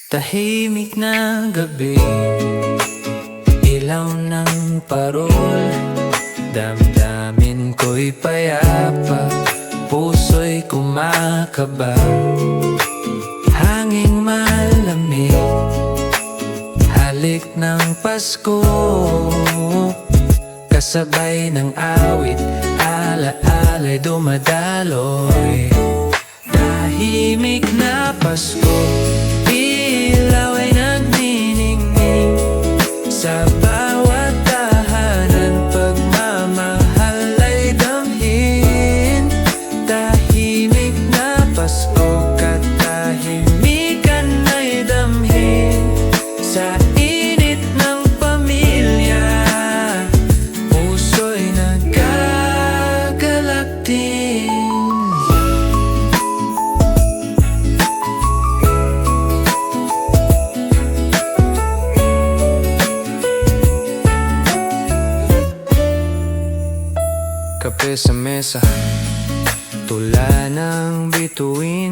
Tahimik na gabi, ilaw ng parol, damdamin ko'y payapa, puso'y kumakaba. Hanging malamig, halik ng Pasko, kasabay ng awit, alaala'y dumadaloy. Tahimik na Pasko, ilaw ay nagniningning sa bawat tahanan, pagmamahal ay damhin. Tahimik na Pasko, katahimikan ay damhin sa init ng pamilya, puso'y nagagalaktin. Kape sa mesa, tula ng bituin,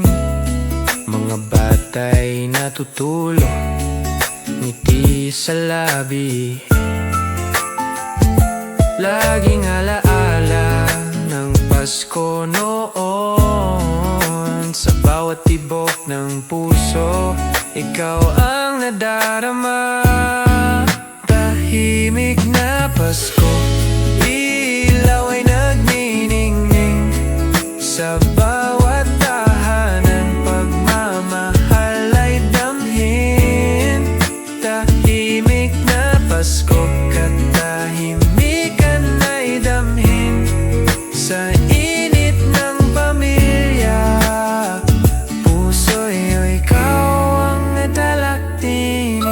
mga batay natutulog, ngiti sa labi. Laging alaala ng Pasko noon, sa bawat tibok ng puso, ikaw ang nadarama. Tahimik na Pasko, ilaw ay nagniningning sa bawat tahanan, pagmamahal ay damhin. Tahimik na Pasko, katahimikan ay damhin sa init ng pamilya, puso'y ikaw ang nadalaktinin.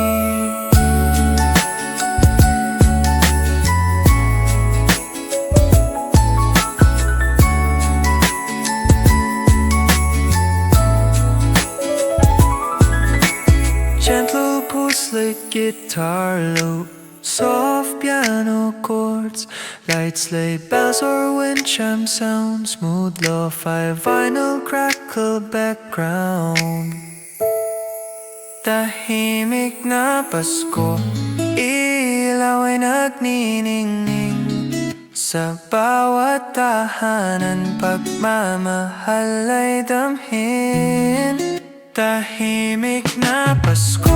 Gentle acoustic guitar loop, soft piano chords, light sleigh bells or wind chime sound, smooth lo-fi vinyl crackle background. Tahimik na Pasko, ilaw ay nagniningning sa bawat tahanan, pagmamahal ay damhin. Tahimik na Pasko,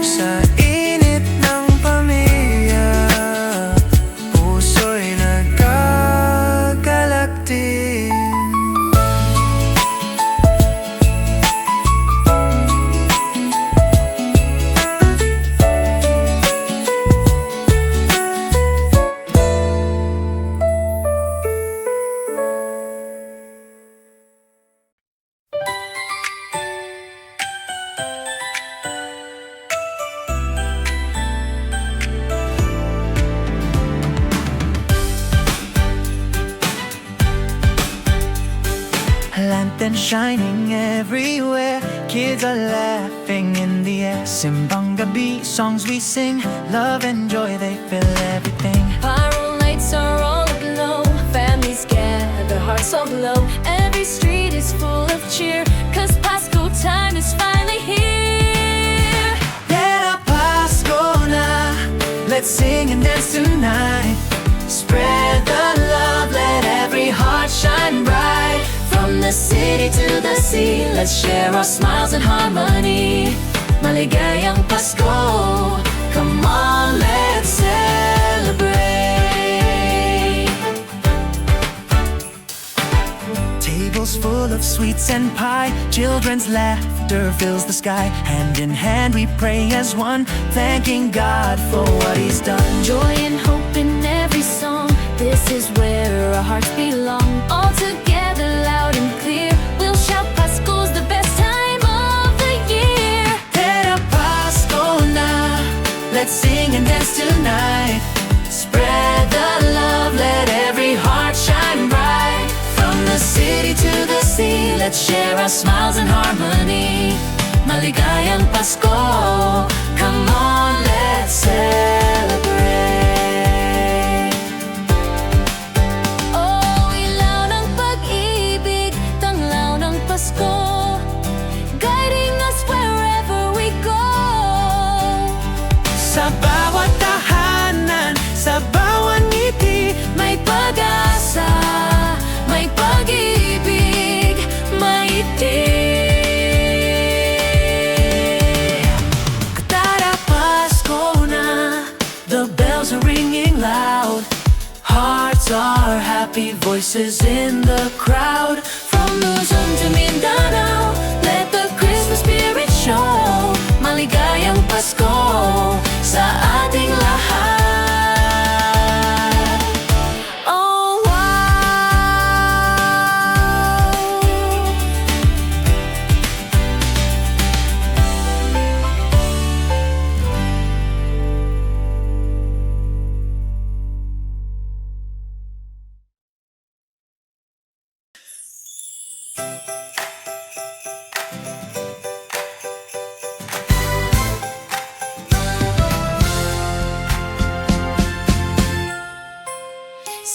sa init ng pamilya, puso'y nagagalaktin. Lanterns shining everywhere, kids are laughing in the air. Simbang gabi, songs we sing, love and joy, they fill everything. Pyro lights are all aglow, families gather, hearts all glow. Every street is full of cheer, 'cause Pasko time is finally here. Let Pasko na, let's sing and dance tonight. Spread the love, let every heart shine bright. From the city to the sea, let's share our smiles and harmony. Maligayang Pasko, come on, let's celebrate. Tables full of sweets and pie, children's laughter fills the sky. Hand in hand we pray as one, thanking God for what He's done. Joy and hope in every song, this is where our hearts belong. All together, loud and clear, we'll shout Pasko's the best time of the year. Let Pasko na, let's sing and dance tonight. Spread the love, let every heart shine bright. From the city to the sea, let's share our smiles and harmony. Maligayang Pasko, come on, let's celebrate. Oh, ilaw ng pag-ibig, tanglaw ng Pasko. are happy voices in the crowd. From Luzon to Mindanao, let the Christmas spirit show. Maligayang Pasko sa ating lahat. Oh, wow!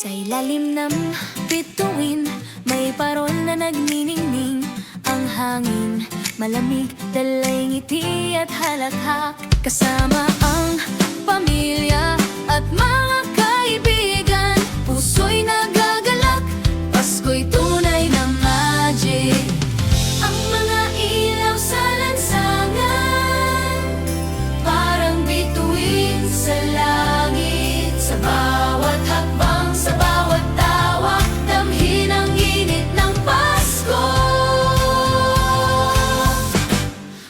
Sa ilalim ng bituin, may parol na nagniningning. Ang hangin, malamig, dalay ngiti at halakhak. Kasama ang pamilya at mga kaibigan, puso'y nagagalak, Pasko'y tunay na magic. Ang mga ilaw sa lansangan, parang bituin sa langit. Sa bawat hakbang, sa bawat tawa, damhin ang init ng Pasko.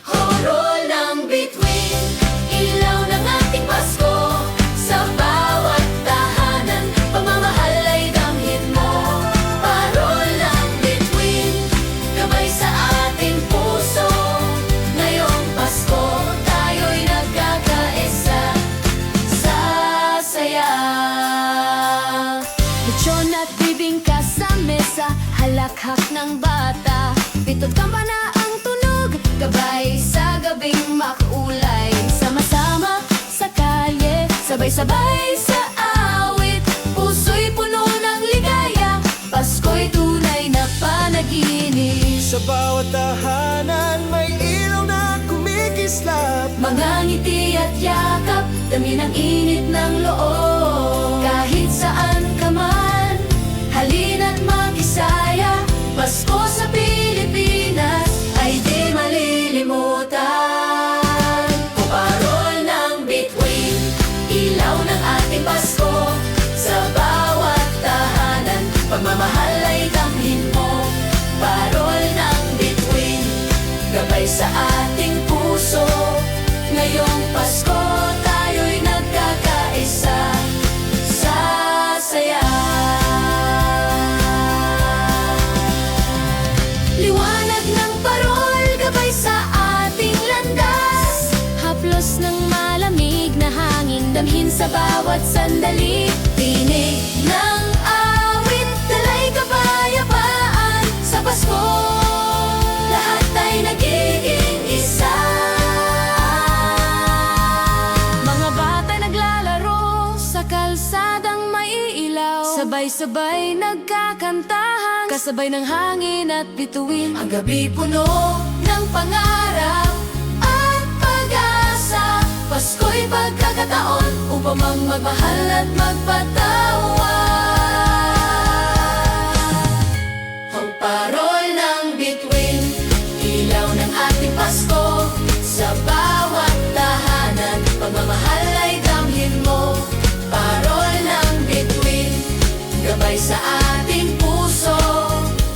Horol ng bituin, ilaw ng ating Pasko. Sa bawat tahanan, pagmamahal ay damhin mo. Parol ng bituin, gabay sa ating puso. Ngayong Pasko, tayo'y nagkakaisa sa saya. Lechon at bibingka sa mesa, halakhak ng bata. Pito't kampana ang tunog, gabay sa gabing makulay. Sama-sama sa kalye, sabay-sabay sa awit. Puso'y puno ng ligaya, Pasko'y tunay na panaginip. Sa bawat tahanan may ilaw na kumikislap. Mga ngiti at yakap, dami ng init ng loob. Kahit saan ka man, halina't makisaya. Pasko sa Pilipinas ay di malilimutan. O parol ng bituin, ilaw ng ating Pasko. Sa bawat tahanan, pagmamahal ay damhin mo. Parol ng bituin, gabay sa ating puso. Ngayong Pasko, tayo'y nagkakaisa sa saya. Liwanag ng parol, gabay sa ating landas. Haplos ng malamig na hangin, damhin sa bawat sandali. Tinig ng awit, dalay kapayapaan. Sa Pasko, lahat ay nagiging isa. Mga bata naglalaro sa kalsadang maiilaw. Sabay-sabay nagkakantahan, kasabay ng hangin at bituin. Ang gabi puno ng pangarap at pag-asa. Pasko'y pagkakataon upang magmahal at magpatawa. Ang parol ng bituin, ilaw ng ating Pasko. Sa bawat tahanan, pagmamahal ay damhin mo. Parol ng bituin, gabay sa ating puso.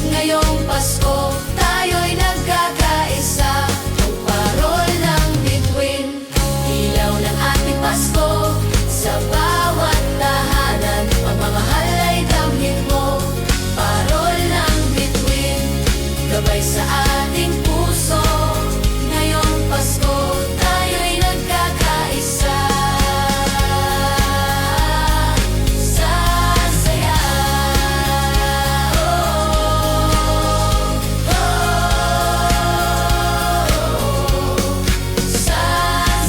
Ngayong Pasko, tayo'y nagkakaisa. Ang parol ng bituin, ilaw ng ating Pasko. Sa bawat tahanan, pagmamahal ay damhin mo. Parol ng bituin, gabay sa ating puso. Ngayong Pasko, tayo'y nagkakaisa sa saya. Sa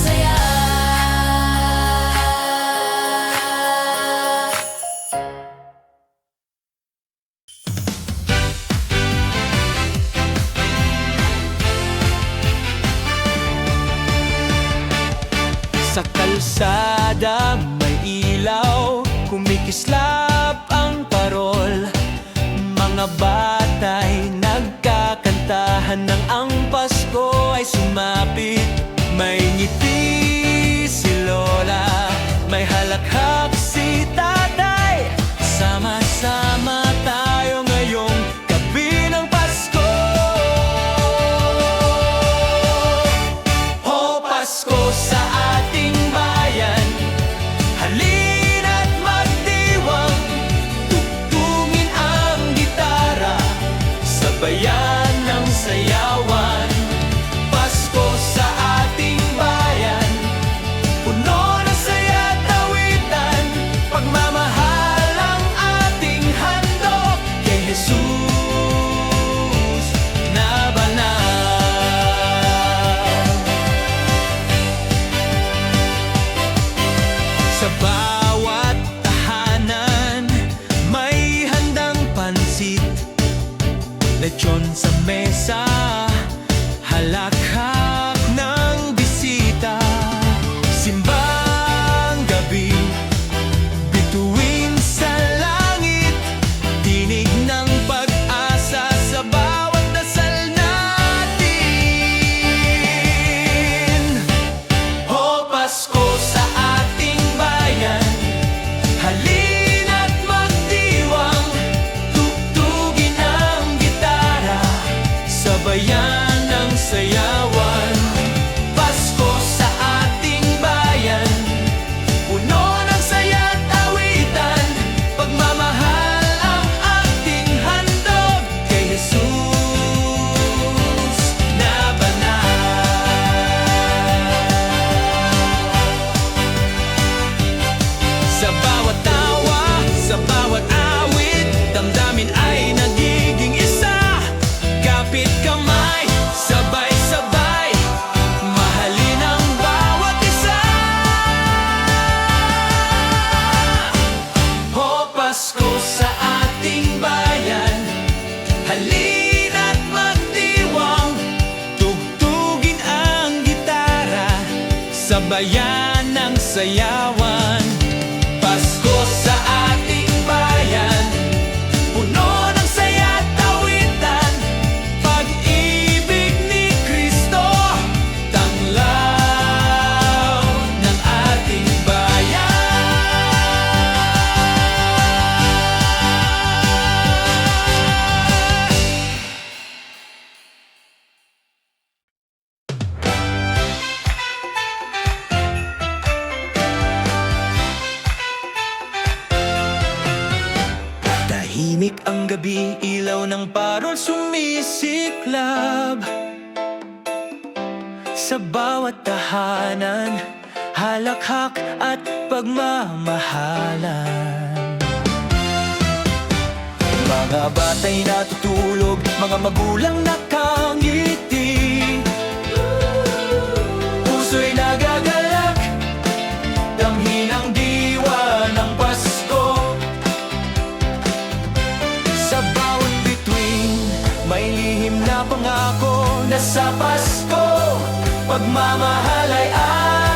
saya. Sa kalsada may ilaw, kumikislap ang parol. Mga bata'y nagkakantahan ng ang Pasko ay sumapit. May ngiti si Lola, may halakhak si Tatay. Sama-sama lechon sa mesa, halakhak ng bisita. Simbang gabi, bituin sa langit, tinig ng pag-asa sa bawat dasal natin. O Pasko sa ating bayan, halina't magdiwang, tugtugin ang gitara, sabayan ng sayawan. Pasko sa ating bayan, puno ng saya't awitan, pagmamahal ang ating handog kay Jesus na banal. Sa bawat tawa, sa bawat awit, damdamin ay nagiging isa. Kapit kamay, sabay-sabay, mahalin ang bawat isa. O Pasko sa ating bayan, halina't magdiwang, tugtugin ang gitara, sabayan ng sayawan. Pasko sa ating bayan, puno ng saya't awitan, pag-ibig ni Kristo, tanglaw ng ating bayan. Tahimik ang gabi, ilaw ng parol sumisiklab. Sa bawat tahanan, halakhak at pagmamahalan. Mga batay natutulog, mga magulang nakangiti, puso'y nagagalak, damhin ang diwa ng Pasko. Sa bawat bituin, may lihim na pangako na sa Pasko, pagmamahal ay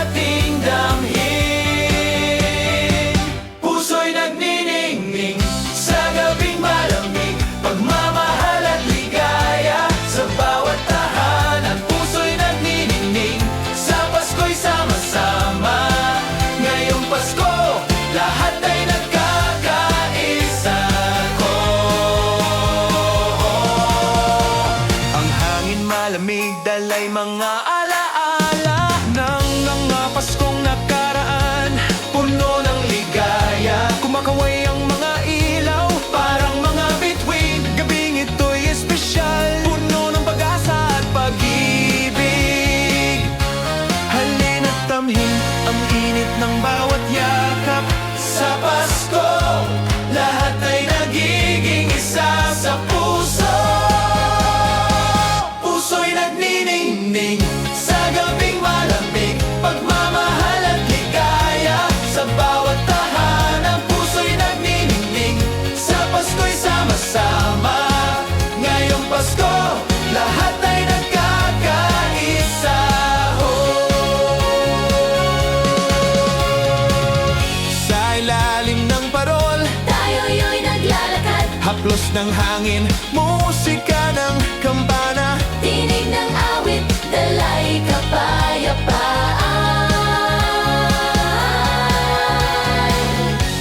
ating damhin. Puso'y nagniningning sa gabing malamig, pagmamahal at ligaya sa bawat tahanan. Puso'y nagniningning, sa Pasko'y sama-sama. Ngayong Pasko, lahat ay nagkakaisa ko. Ang hangin malamig, dalay mga alaala ng mga Paskong nakaraan, puno ng ligaya. Kumakaway ang mga ilaw, parang mga bituin. Gabing ito'y espesyal, puno ng pag-asa at pag-ibig. Halina't tamhin ang init ng bawat yakap. Sa Pasko, lahat ay nagiging isa sa puso. Puso'y nagniningning sa gabing malamig, pagmamahal at ligaya sa bawat tahanan. Puso'y nagniningning, sa Pasko'y sama-sama. Ngayong Pasko, lahat ay nagkakaisa. Sa ilalim ng parol, Tayo'y naglalakad, haplos ng hangin, musika ng kampana, tinig ng awit, dalay kapayapaan.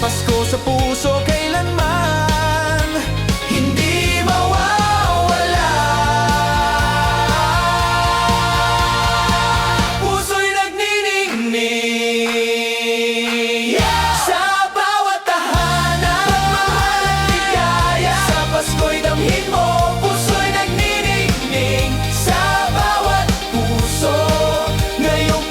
Pasko sa puso kailanman hindi mawawala. Puso'y nagniningning, sa bawat tahanan, pagmamahal at ligaya. Sa Pasko'y damhin mo, puso'y nagniningning sa bawat puso. Ngayong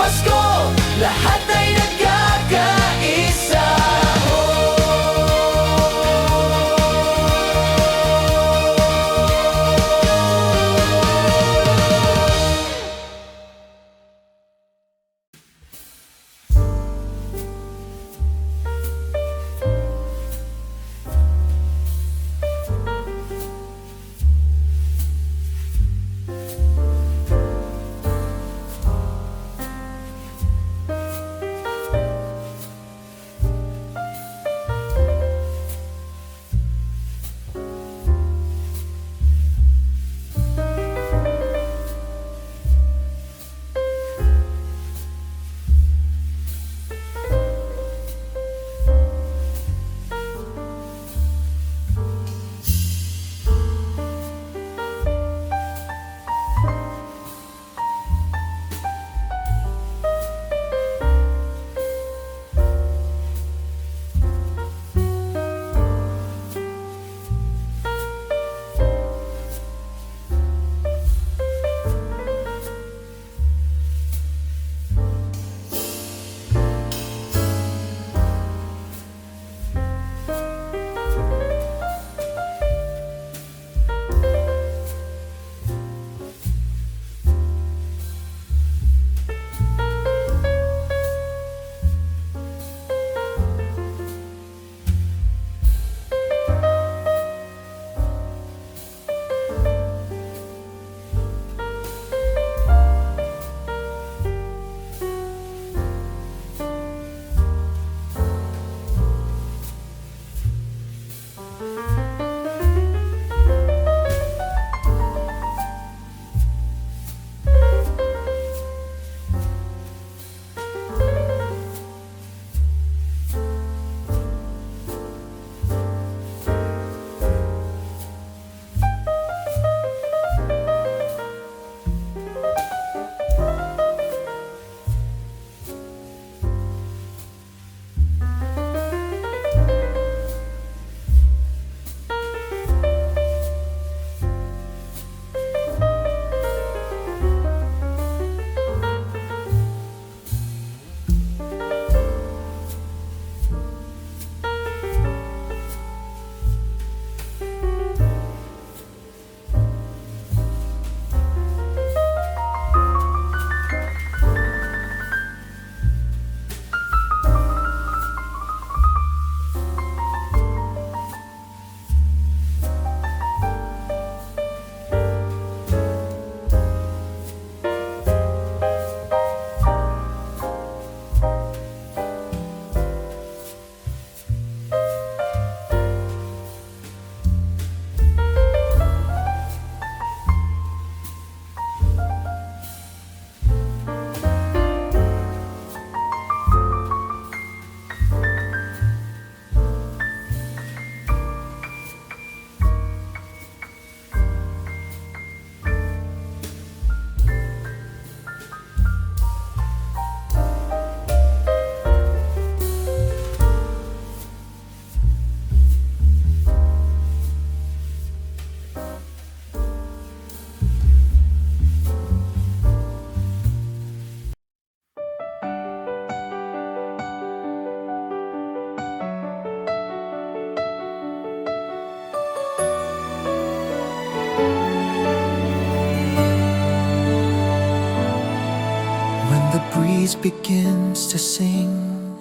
breeze begins to sing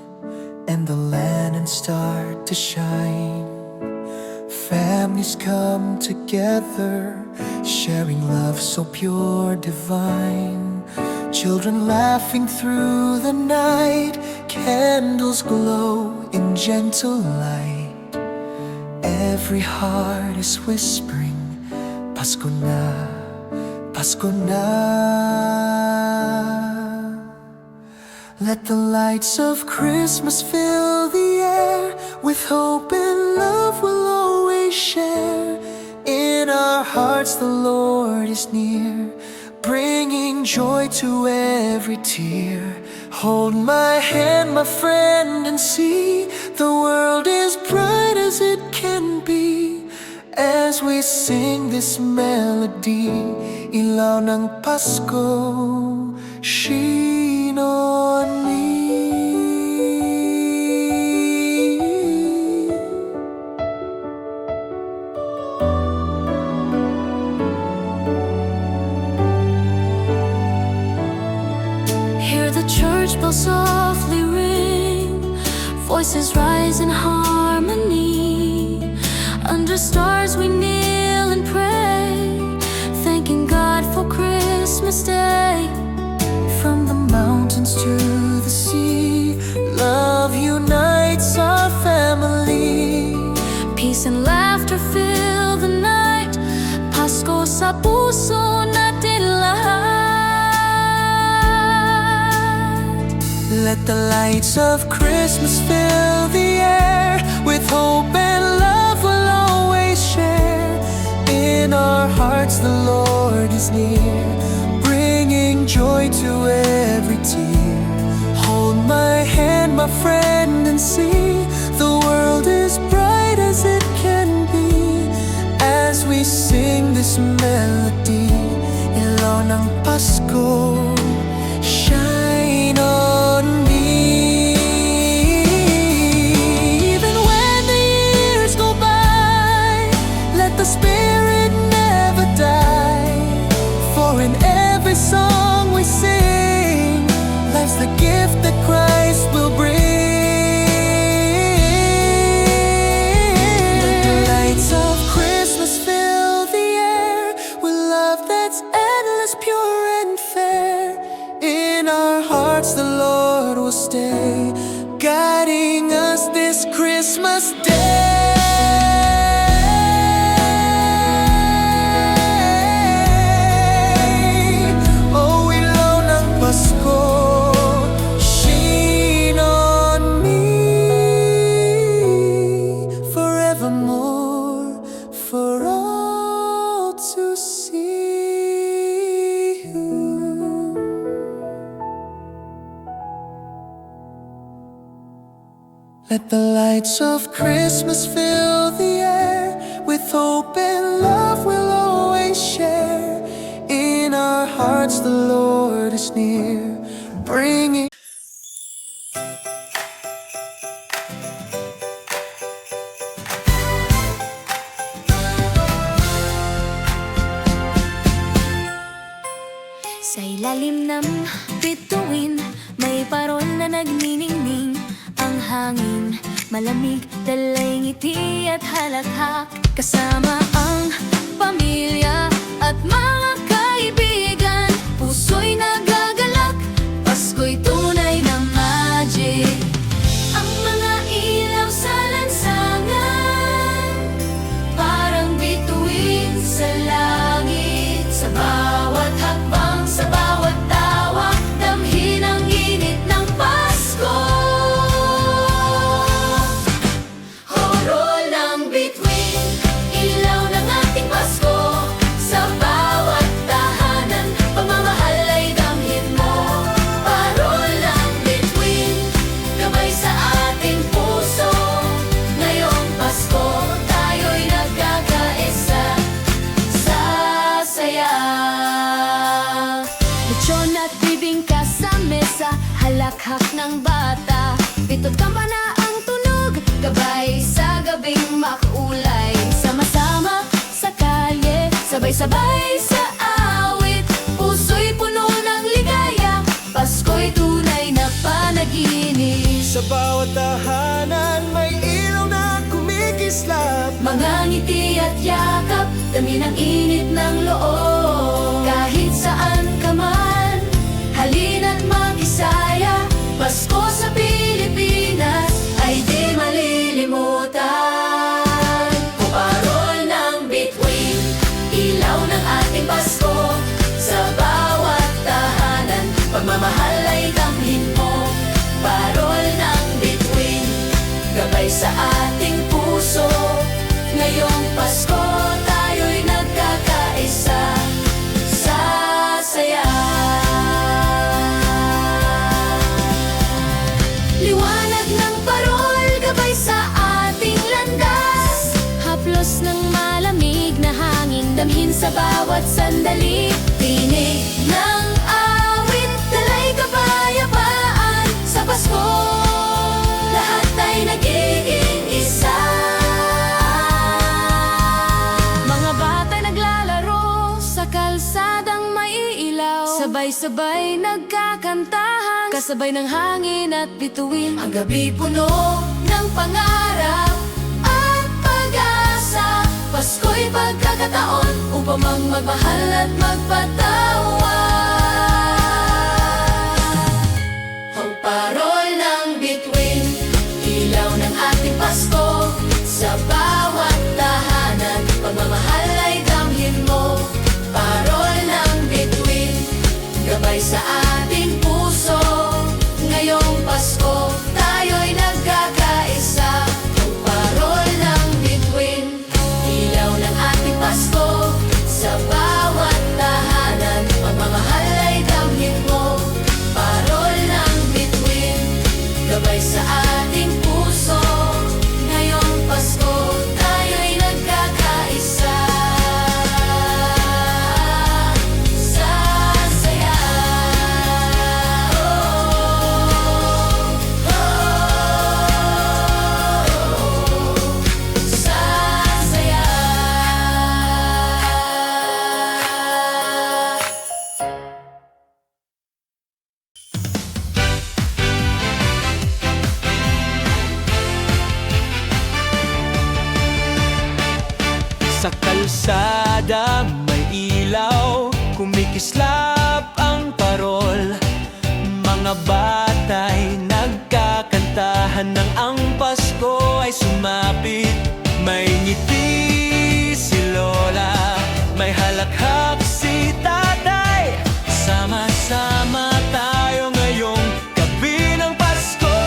and the lanterns start to shine. Families come together, sharing love so pure, divine. Children laughing through the night, candles glow in gentle light. Every heart is whispering, Pasko na, Pasko na. Let the lights of Christmas fill the air with hope and love we'll always share. In our hearts the Lord is near, bringing joy to every tear. Hold my hand, my friend, and see the world is bright as it can be. As we sing this melody, ilaw ng Pasko, shine on me. Hear the church bells softly ring, voices rise in harmony. Under stars we kneel and pray, thanking God for Christmas Day. From the mountains to the sea, love unites our family. Peace and laughter fill the night, Pasko sa puso natin lahat. Let the lights of Christmas fill the air with hope and love we'll always share. In our hearts the Lord is near, bringing joy to every tear. Hold my hand, my friend, and see the world is bright as it can be. As we sing this melody, ilaw ng Pasko, shine on me. Even when the years go by, let the Spirit never die. For in every song we sing, life's the gift that Christ will bring. Let the lights of Christmas fill the air with love that's endless, pure and fair. In our hearts the Lord will stay, guiding us this Christmas day. Oh, ilaw ng Pasko, shine on me forevermore, for all to see. Let the lights of Christmas fill the air with hope and love we'll always share. In our hearts the Lord is near, bringing Sa ilalim ng bituin, may parol na nagniningning. Ang hangin, malamig, dalay ngiti at halakhak. Kasama ang pamilya at mga kaibigan, puso'y nagagalak, Pasko'y tunay na magic. Ang mga ilaw sa lansangan, parang bituin sa langit. Sa bawat hakbang, sa bawat tawa, damhin ang init ng Pasko. Horol ng bituin, ilaw ng ating Pasko. Sa bawat tahanan, pagmamahal ay damhin mo. Parol ng bituin, gabay sa ating puso. Ngayong Pasko, tayo'y nagkakaisa sa saya. Lechon at bibingka sa mesa, halakhak ng bata. Pito't kampana ang tunog, gabay sa gabing makulay. Sama-sama sa kalye, sabay-sabay sa awit, puso'y puno ng ligaya, Pasko'y tunay Mga ngiti at yakap, dami ng init ng loob. Kahit saan ka man, halina't mag-isaya. Pasko sa Pilipinas ay di malilimutan. Parol ng bituin, ilaw ng ating Pasko. Sa bawat tahanan, pagmamahal ay damhin mo. Parol ng bituin, gabay sa ating puso. Ngayong Pasko, tayo'y nagkakaisa sa saya. Liwanag ng parol, gabay sa ating landas. Haplos ng malamig na hangin, damhin sa bawat sandali. Tinig ng awit, dalay kapayapaan. Sa Pasko, lahat ay nagiging isa. Mga bata naglalaro sa kalsadang maiilaw. Sabay-sabay nagkakantahan, kasabay ng hangin at bituin. Ang gabi puno ng pangarap at pag-asa. Pasko'y pagkakataon upang magmahal at magpatawa. Ang parol ng bituin, ilaw ng ating Pasko. Sa bawat tahanan, pagmamahal ay damhin mo. Parol ng bituin, gabay sa ating puso. Ngayong Pasko, tayo'y nagkakaisa. Ang parol ng bituin, ilaw ng ating Pasko. Sa bawat tahanan, pagmamahal ay damhin mo. Parol ng bituin, gabay sa ating puso. Ngayong Pasko, tayo'y nagkakaisa sa saya. Sa saya. Sa kalsada may ilaw, kumikislap ang parol. Mga bata'y nagkakantahan ng ang Pasko ay sumapit. May ngiti si Lola, may halakhak si Tatay. Sama-sama tayo ngayong gabi ng Pasko.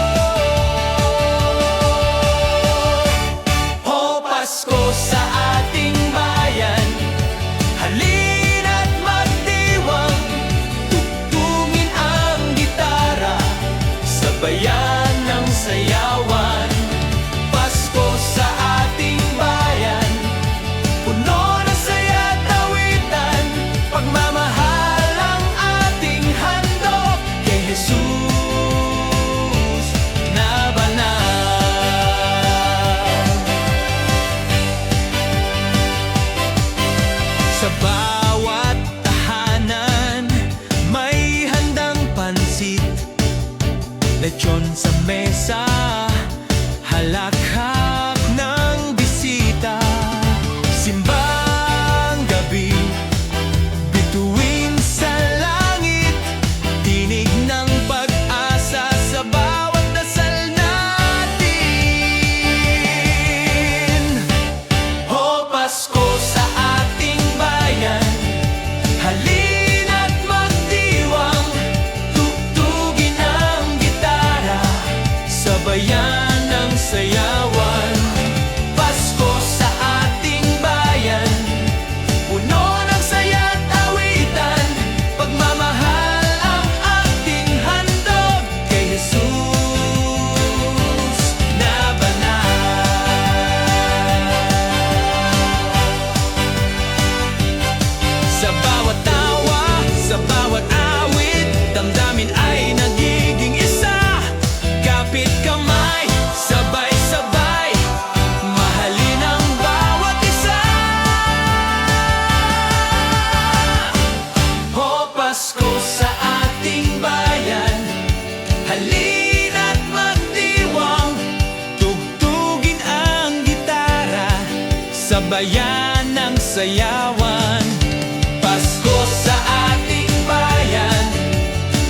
O Pasko sa ating bayan, halina't magdiwang. Tugtungin ang gitara, sabayan ng sayawan. Pasko sa ating bayan, puno ng saya at awitan. Pagmamahal ang ating handog kay Jesus na banal. Sa bawat tahanan, may handang pansit, lechon sa mesa, halakhak ng bisita. Simbang gabi, bituin sa langit, tinig ng pag-asa sa bawat dasal natin. O Pasko sa ating bayan, ng sayawan. Pasko sa ating bayan,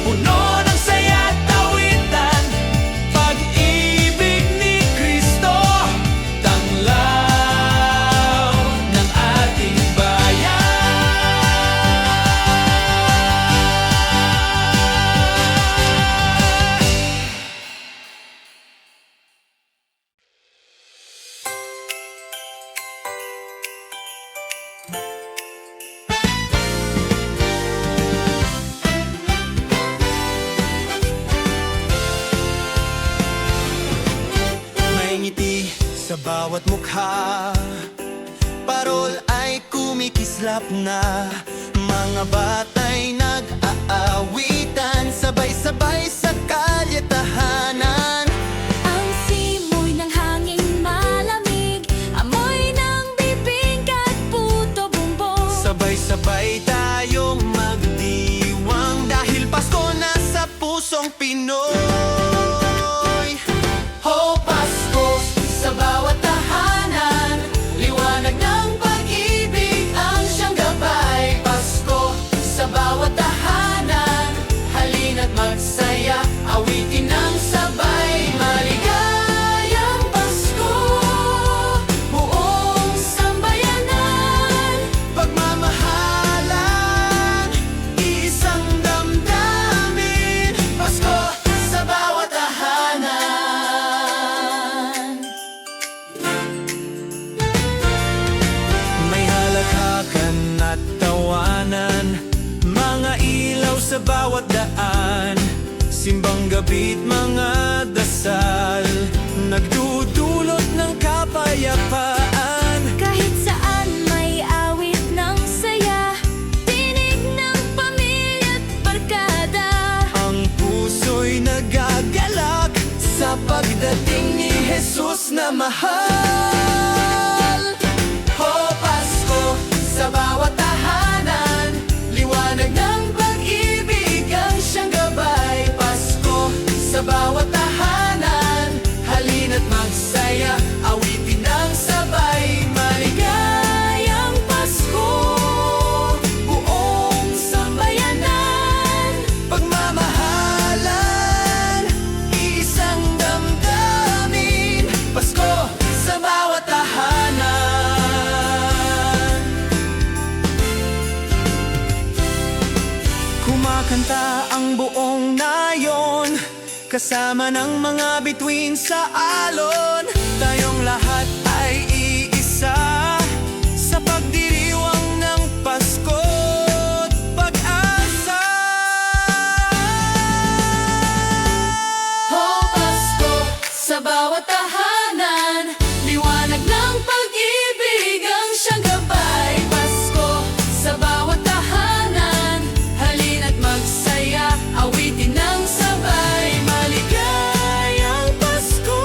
puno ng saya at tawitan. Pag-ibig ni Kristo, tanglaw ng ating bayan. May ngiti sa bawat mukha, parol ay kumikislap na. Mga bata'y nag-aawitan, sabay-sabay sa kalye tahanan. Ang simoy ng hangin malamig, amoy ng bibing at puto bumbong. Sabay-sabay tayong magdiwang, dahil Pasko na sa pusong Pinoy. Ho Pasko sa bawat tahanan, liwanag ng pag-ibig ang siyang gabay. Pasko sa bawat tahanan, halina't magsaya, awitin ng sabay. Maligayang Pasko, buong sambayanan. Pagmamahalan, iisang damdamin. Pasko sa bawat tahanan. May halakhakan at tawanan, mga ilaw sa bawat daan. Simbang gabi't mga dasal, nagdudulot ng kapayapaan. Kahit saan may awit ng saya, tinig ng pamilya't barkada. Ang puso'y nagagalak sa pagdating ni Jesus na mahal. Ho Pasko sa bawat tahanan, liwanag ng pag-ibig ang siyang gabay. Pasko sa bawat tahanan, halina't magsaya, awitin ng sabay. Maligayang Pasko, buong sambayanan. Pagmamahalan, Isang damdamin. Pasko sa bawat tahanan. kumakanta ang buong nayon, kasama ng mga bituin sa alon. Tayong lahat ay iisa sa pagdiriwang ng Pasko't pag-asa. Ho Pasko sa bawat tahanan, liwanag ng pag-ibig ang siyang gabay. Pasko sa bawat tahanan, halina't magsaya, awitin ng sabay. Maligayang Pasko,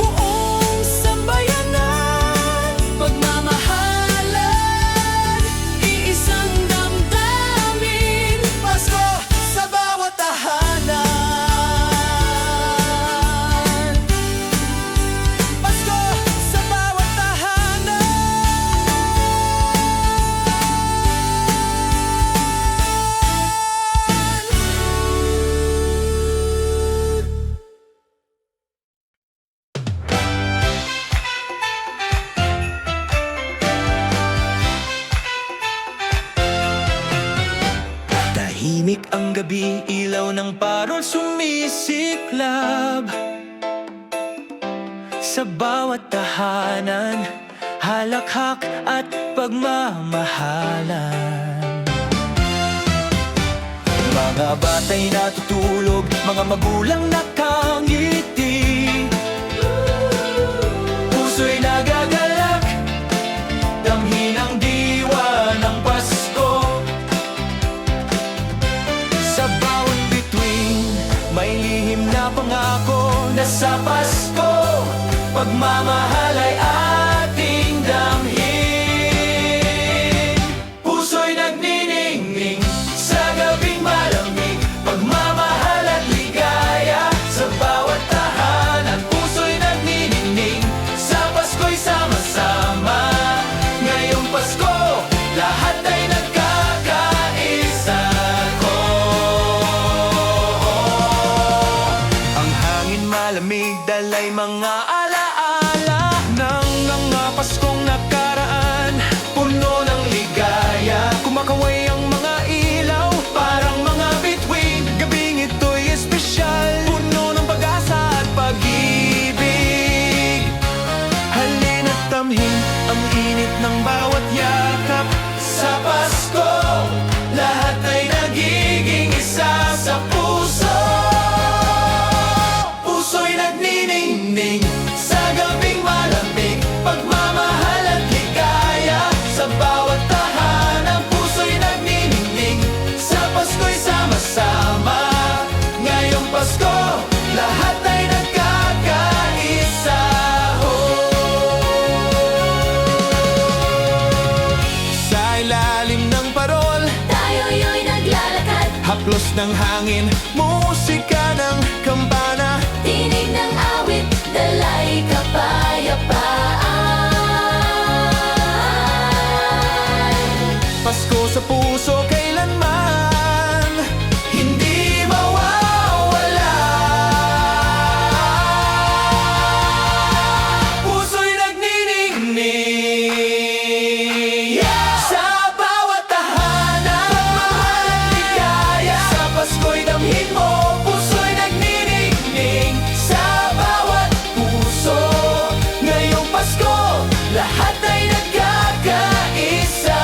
Buong sambayanan, pagmamahalan, iisang damdamin. Pasko sa bawat tahanan. Pasko sa bawat tahanan. Tahimik ang gabi, ilaw ng parol sumisiklab. Sa bawat tahanan, halakhak at pagmamahalan. Mga bata'y natutulog, mga magulang nakangiti. Puso'y nagagalak, damhin ang diwa ng Pasko. Sa bawat bituin, may lihim na pangako na sa Pasko, pagmamahal ay ating damhin. Puso'y nagniningning sa gabing malamig, pagmamahal at ligaya sa bawat tahanan. Puso'y nagniningning sa Pasko'y sama-sama, haplos ng hangin, musika ng kampana. Tinig ng awit, dalay kapayapaan. Pasko sa puso kailanman hindi mawawala. Puso'y nagniningning sa bawat tahanan. Pagmamahal at ligaya sa Pasko'y damhin mo. Puso'y nagniningning sa bawat puso. Ngayong Pasko, lahat ay nagkakaisa.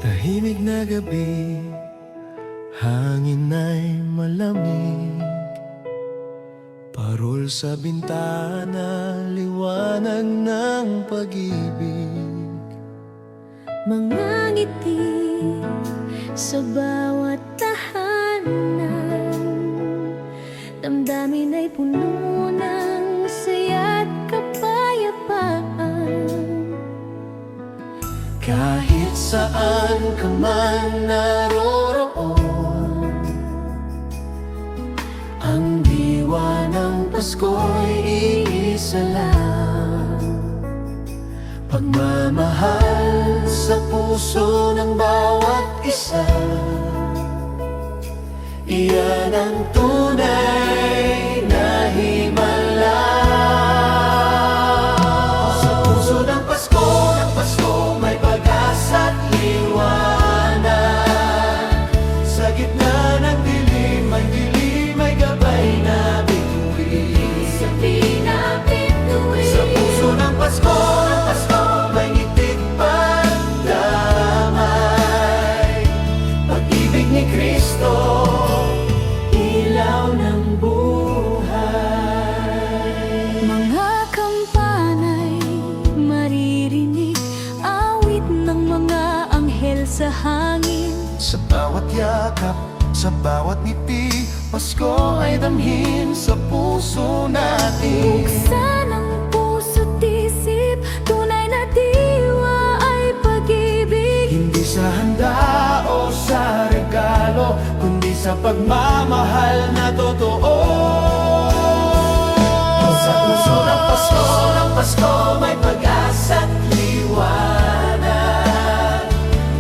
Tahimik na gabi, hangin ay malamig. Parol sa bintana, liwanag ng pag-ibig. Mga ngiti sa bawat tahanan, damdamin ay puno ng saya at kapayapaan. Kahit saan ka man naroroon, ang diwa ng Pasko'y iisa lang. Pagmamahal sa puso ng bawat isa, iyan ang tunay na himala. Sa puso ng Pasko may pag-asa at liwanag. Sa gitna ng dilim, may gabay na bituin. Sa pinapituin, Sa puso ng Pasko, may ngitig pagdamay. Pag-ibig ni Kristo, ilaw ng buhay. Mga kampanay maririnig, awit ng mga anghel sa hangin. Sa bawat yakap, sa bawat ngiti, Pasko ay damhin sa puso natin. Buksan ang puso't isip, tunay na diwa ay pag-ibig. Hindi sa handa o sa regalo, kundi sa pagmamahal na totoo. Sa puso ng Pasko, may pag-asa at liwanag.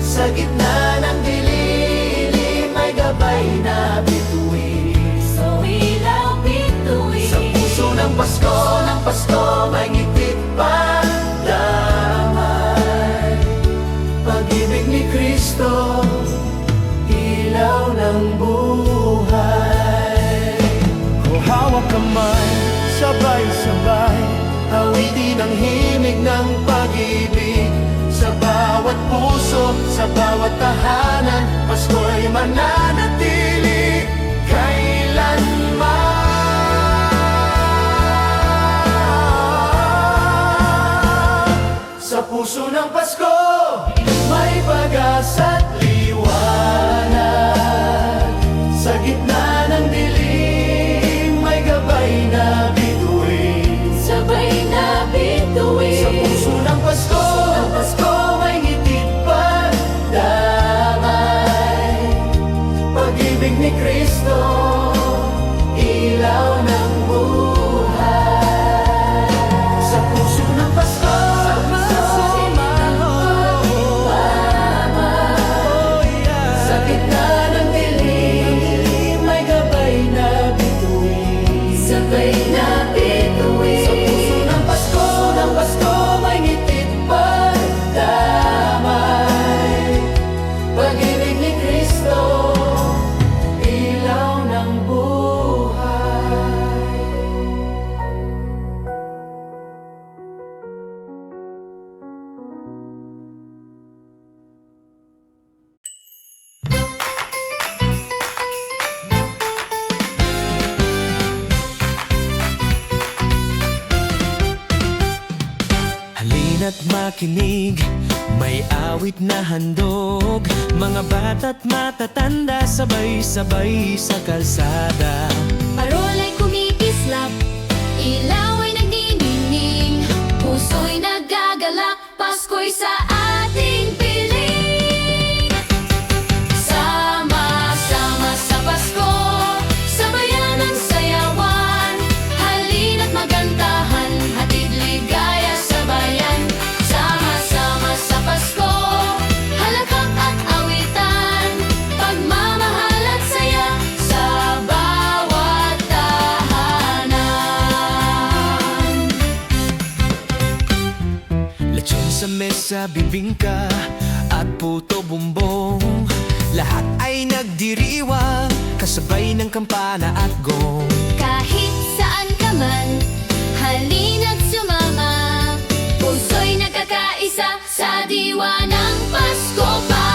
Sa gitna ng dilim, may gabay na bituin. so ilaw pituin. Sa puso ng Pasko, may ngitig pagdamay. Pag-ibig ni Kristo, ilaw ng buhay. O hawak kamay, sabay-sabay, awitin ang himig ng pag-ibig. Sa bawat puso, sa bawat tahanan, Pasko'y mananatili kailanman. Sa puso ng Pasko, may pag-asa at liwanag. Sa gitna ng dilim, may gabay na bituin. Sabay na bituin. Sa puso ng Pasko, may ngitid pagdamay. makinig, may awit na handog. Mga bata't matatanda, sabay-sabay sa kalsada. Parol ay kumikislap, ilaw ay nagniningning, puso'y nagagalak, Pasko'y sa ating piling. Sama-sama sa Pasko, sabayan ang sayawan, halina't magandahan, hatid ligaya sa bayan. Sama-sama sa Pasko, halakhak at awitan, pagmamahal at saya sa bawat tahanan. Lechon sa mesa, bibingka at puto bumbong, lahat ay nagdiriwang, kasabay ng kampana at gong. Kahit saan ka man, halina't sumama, puso'y nagkakaisa sa diwa ng Pasko pa.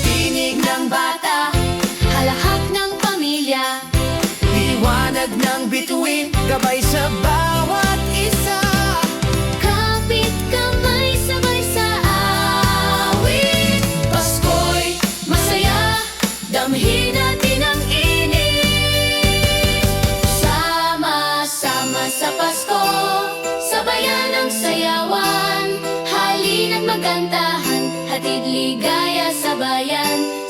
Tinig ng bata, halakhak ng pamilya, Liwanag ng bituin, gabay sa bawat isa. kapit kamay sabay sa awit. Pasko'y masaya, damhin natin ang init. Sama-sama sa Pasko, sabayan ang sayawan, halina't magandahan, hatid ligaya sa bayan.